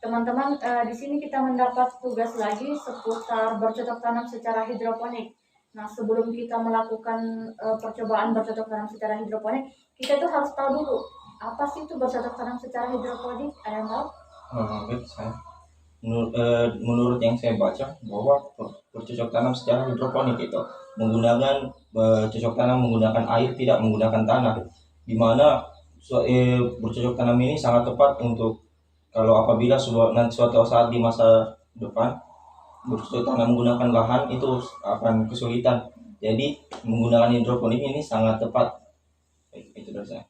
Teman-teman, di sini kita mendapat tugas lagi seputar bercocok tanam secara hidroponik. Nah, sebelum kita melakukan percobaan bercocok tanam secara hidroponik, kita tuh harus tahu dulu apa sih itu bercocok tanam secara hidroponik. Ada yang tahu? Baik, saya. Menurut yang saya baca bahwa bercocok tanam secara hidroponik itu menggunakan bercocok tanam menggunakan air, tidak menggunakan tanah, di mana bercocok tanam ini sangat tepat untuk kalau apabila suatu saat di masa depan bercocok tanam menggunakan lahan itu akan kesulitan. Jadi menggunakan hidroponik ini sangat tepat. Itu dari saya.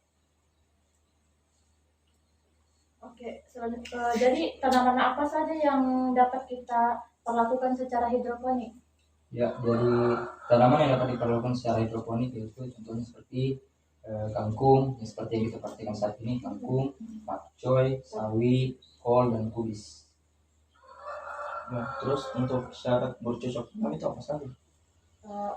Oke, selanjutnya, jadi tanaman apa saja yang dapat kita perlakukan secara hidroponik? Ya, dari tanaman yang dapat diperlakukan secara hidroponik yaitu contohnya seperti kangkung, yang seperti yang kita praktikkan saat ini, kangkung, pakcoy, sawi, kol, dan kubis. Nah, terus untuk syarat bercocok tanam itu apa saja?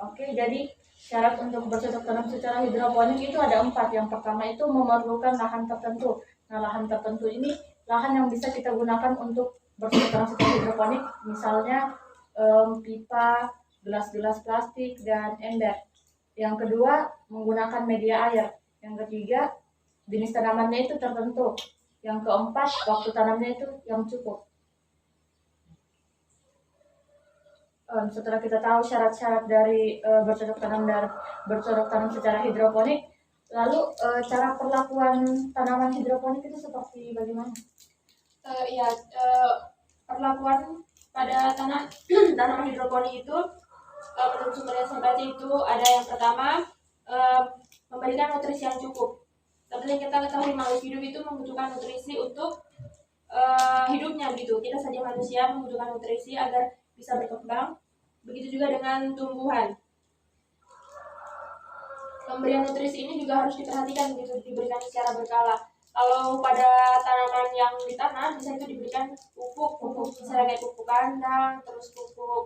Oke, jadi syarat untuk bercocok tanam secara hidroponik itu ada 4. Yang pertama itu memerlukan lahan tertentu. Nah, lahan tertentu ini lahan yang bisa kita gunakan untuk bercocok tanam secara hidroponik, misalnya pipa, gelas-gelas plastik, dan ember. Yang kedua, menggunakan media air. Yang ketiga, jenis tanamannya itu tertentu. Yang keempat, waktu tanamnya itu yang cukup. Setelah kita tahu syarat-syarat dari bercocok tanam secara hidroponik, lalu cara perlakuan tanaman hidroponik itu seperti bagaimana? Perlakuan pada tanaman hidroponik itu menurut sumber yang saya baca itu ada yang pertama memberikan nutrisi yang cukup. Seperti yang kita ketahui, makhluk hidup itu membutuhkan nutrisi untuk hidupnya gitu. Kita saja manusia membutuhkan nutrisi agar bisa berkembang. Begitu juga dengan tumbuhan. Pemberian nutrisi ini juga harus diperhatikan gitu, diberikan secara berkala. Kalau pada tanaman yang di tanah bisa itu diberikan pupuk misalnya kayak pupuk kandang, terus pupuk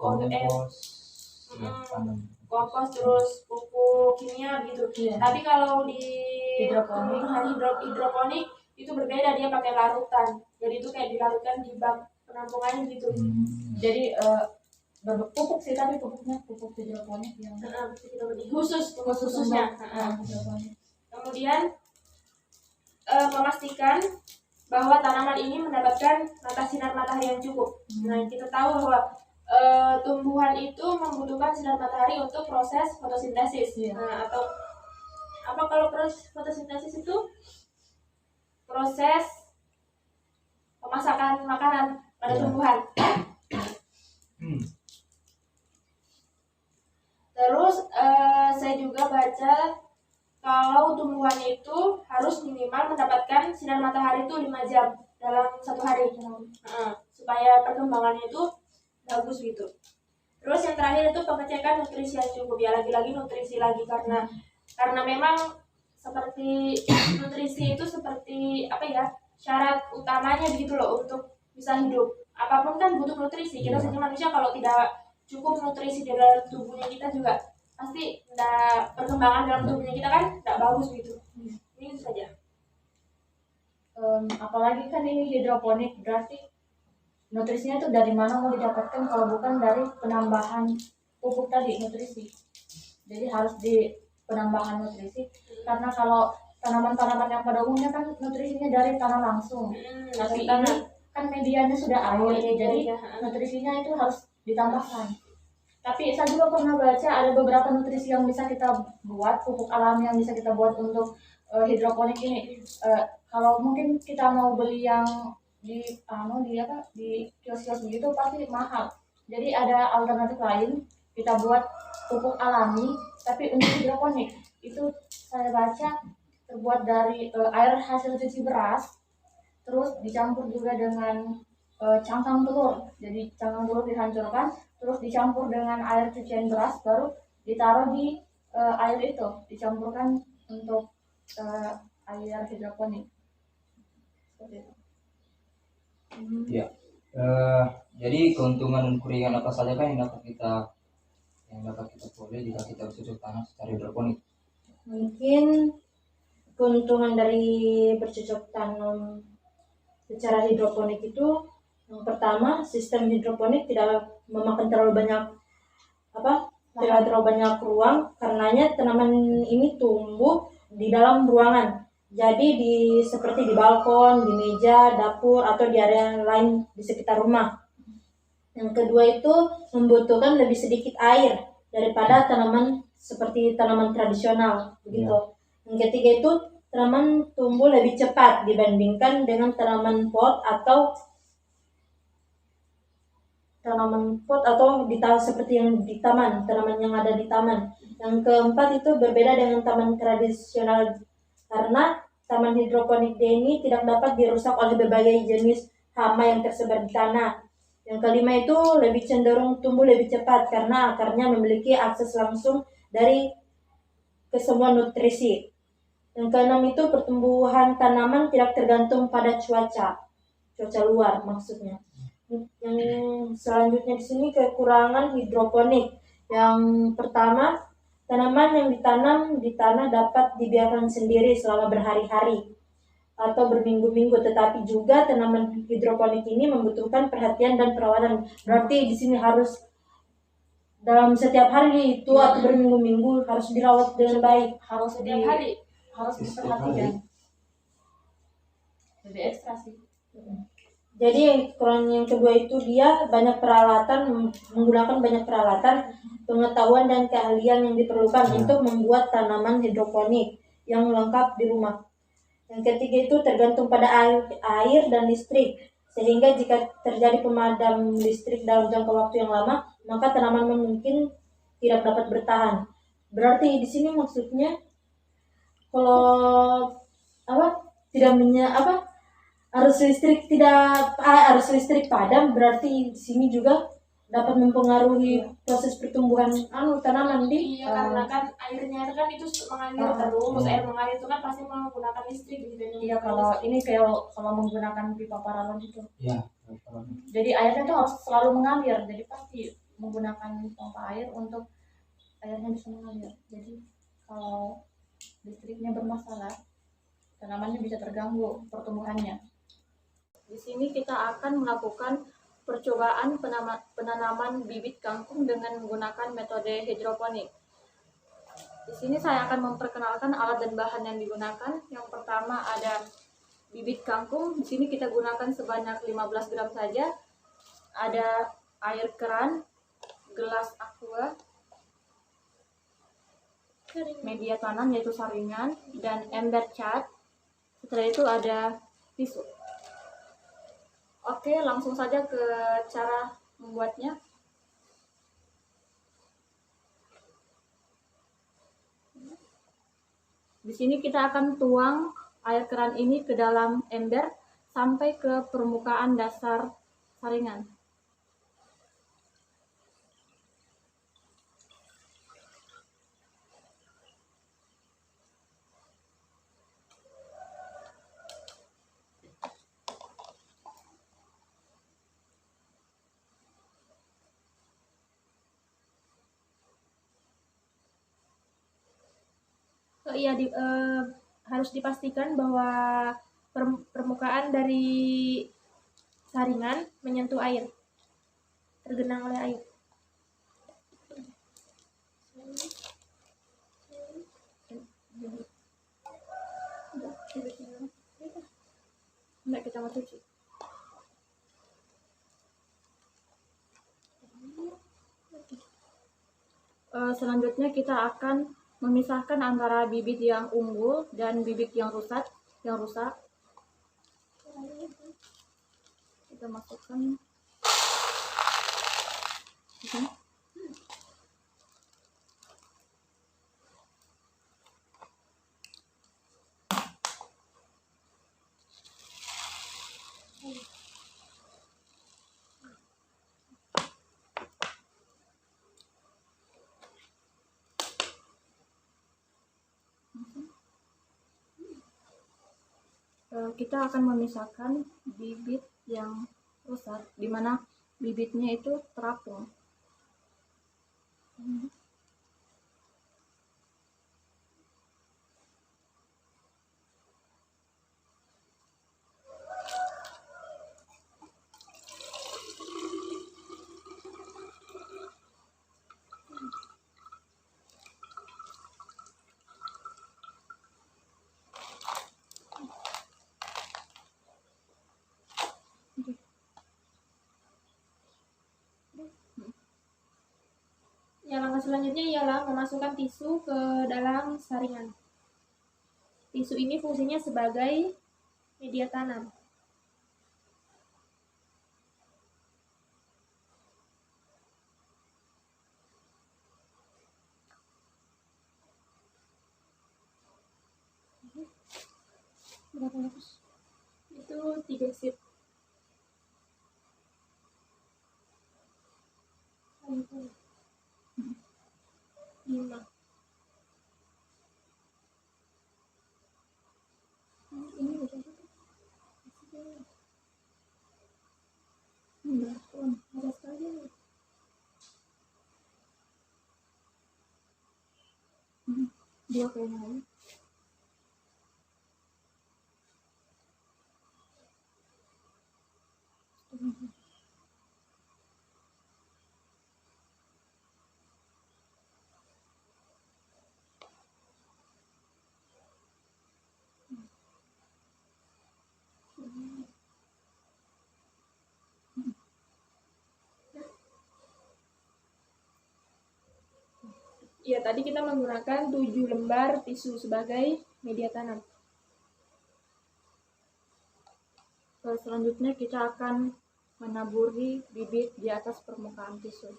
kompos, terus pupuk kimia gitu. Yeah. Tapi kalau di hidroponik itu berbeda, dia pakai larutan. Jadi itu kayak dilarutkan di bak penampungan gitu. Jadi pupuk sih, tapi pupuknya pupuk hidroponik yang khususnya. Kemudian memastikan bahwa tanaman ini mendapatkan sinar matahari yang cukup. Nah, kita tahu bahwa tumbuhan itu membutuhkan sinar matahari untuk proses fotosintesis. Nah, atau apa kalau proses fotosintesis itu proses pemasakan makanan pada tumbuhan. Terus saya juga baca kalau tumbuhan itu harus minimal mendapatkan sinar matahari itu 5 jam dalam satu hari, supaya perkembangannya itu bagus gitu. Terus yang terakhir itu pengecekan nutrisi yang cukup, ya lagi-lagi nutrisi lagi karena memang seperti nutrisi itu seperti apa ya, syarat utamanya gitu loh untuk bisa hidup. Apapun kan butuh nutrisi. Kita saja manusia kalau tidak cukup nutrisi di dalam tubuhnya kita juga pasti perkembangan dalam tubuhnya kita kan tidak bagus gitu. Ini saja. Apalagi kan ini hidroponik, berarti nutrisinya itu dari mana mau didapatkan kalau bukan dari penambahan pupuk tadi, nutrisi. Jadi harus di penambahan nutrisi, karena kalau tanaman-tanaman yang pada umumnya kan nutrisinya dari tanah langsung. Tapi ini kan medianya sudah air, jadi nutrisinya itu harus ditambahkan. Tapi saya juga pernah baca ada beberapa nutrisi yang bisa kita buat, pupuk alami yang bisa kita buat untuk hidroponik ini. Kalau mungkin kita mau beli yang di kios-kios begitu pasti mahal. Jadi ada alternatif lain, kita buat pupuk alami tapi untuk hidroponik. Itu saya baca terbuat dari air hasil cuci beras, terus dicampur juga dengan cangkang telur. Jadi cangkang telur dihancurkan, terus dicampur dengan air cucian beras, baru ditaruh di air itu, dicampurkan untuk air hidroponik. Seperti itu. Ya, jadi keuntungan dan kerugian apa saja kan yang dapat kita peroleh jika kita bercocok tanam secara hidroponik? Mungkin keuntungan dari bercocok tanam secara hidroponik itu Yang pertama, sistem hidroponik tidak memakan terlalu banyak tidak terlalu banyak ruang, karenanya tanaman ini tumbuh di dalam ruangan. Jadi seperti di balkon, di meja, dapur, atau di area lain di sekitar rumah. Yang kedua itu membutuhkan lebih sedikit air daripada tanaman seperti tanaman tradisional, begitu. Yang ketiga itu tanaman tumbuh lebih cepat dibandingkan dengan tanaman pot atau seperti yang di taman, tanaman yang ada di taman. Yang keempat itu berbeda dengan taman tradisional karena taman hidroponik ini tidak dapat dirusak oleh berbagai jenis hama yang tersebar di tanah. Yang kelima itu lebih cenderung tumbuh lebih cepat karena akarnya memiliki akses langsung ke semua nutrisi. Yang keenam itu pertumbuhan tanaman tidak tergantung pada cuaca luar maksudnya. Yang selanjutnya di sini kekurangan hidroponik. Yang pertama, tanaman yang ditanam di tanah dapat dibiarkan sendiri selama berhari-hari atau berminggu-minggu, tetapi juga tanaman hidroponik ini membutuhkan perhatian dan perawatan. Berarti di sini harus dalam setiap hari itu atau berminggu-minggu harus dirawat dengan baik. Harus Setiap hari. harus diperhatikan. Lebih ekstra sih. Jadi kekurangan yang kedua itu dia menggunakan banyak peralatan, pengetahuan dan keahlian yang diperlukan untuk membuat tanaman hidroponik yang lengkap di rumah. Yang ketiga itu tergantung pada air dan listrik, sehingga jika terjadi pemadam listrik dalam jangka waktu yang lama, maka tanaman mungkin tidak dapat bertahan. Berarti di sini maksudnya kalau arus listrik padam, berarti di sini juga dapat mempengaruhi proses pertumbuhan tanaman di karena kan airnya kan itu mengalir terus, air mengalir itu kan pasti menggunakan listrik gitu. Iya, kalau ini kalau menggunakan pipa paralon itu. Iya. Jadi airnya tuh harus selalu mengalir. Jadi pasti menggunakan pompa air untuk airnya bisa mengalir. Jadi kalau listriknya bermasalah, tanamannya bisa terganggu pertumbuhannya. Di sini kita akan melakukan percobaan penanaman bibit kangkung dengan menggunakan metode hidroponik. Di sini saya akan memperkenalkan alat dan bahan yang digunakan. Yang pertama ada bibit kangkung. Di sini kita gunakan sebanyak 15 gram saja. Ada air keran, gelas aqua, media tanam yaitu saringan, dan ember cat. Setelah itu ada tisu. Oke, langsung saja ke cara membuatnya. Di sini kita akan tuang air keran ini ke dalam ember sampai ke permukaan dasar saringan. Harus dipastikan bahwa permukaan dari saringan menyentuh air, tergenang oleh air. Enggak, kita mau cuci. Selanjutnya kita akan memisahkan antara bibit yang unggul dan bibit yang rusak. Kita masukkan di sini. Kita akan memisahkan bibit yang rusak, di mana bibitnya itu terapung. Selanjutnya ialah memasukkan tisu ke dalam saringan. Tisu ini fungsinya sebagai media tanam. Berapa lapis? Itu 3 sheet. 5. Ini berapa? Enggak, ada sekali. Dua kayaknya lagi. Ya, tadi kita menggunakan 7 lembar tisu sebagai media tanam. Selanjutnya kita akan menaburi bibit di atas permukaan tisu.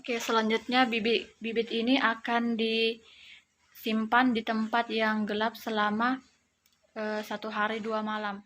Oke, selanjutnya bibit ini akan disimpan di tempat yang gelap selama 1 hari 2 malam.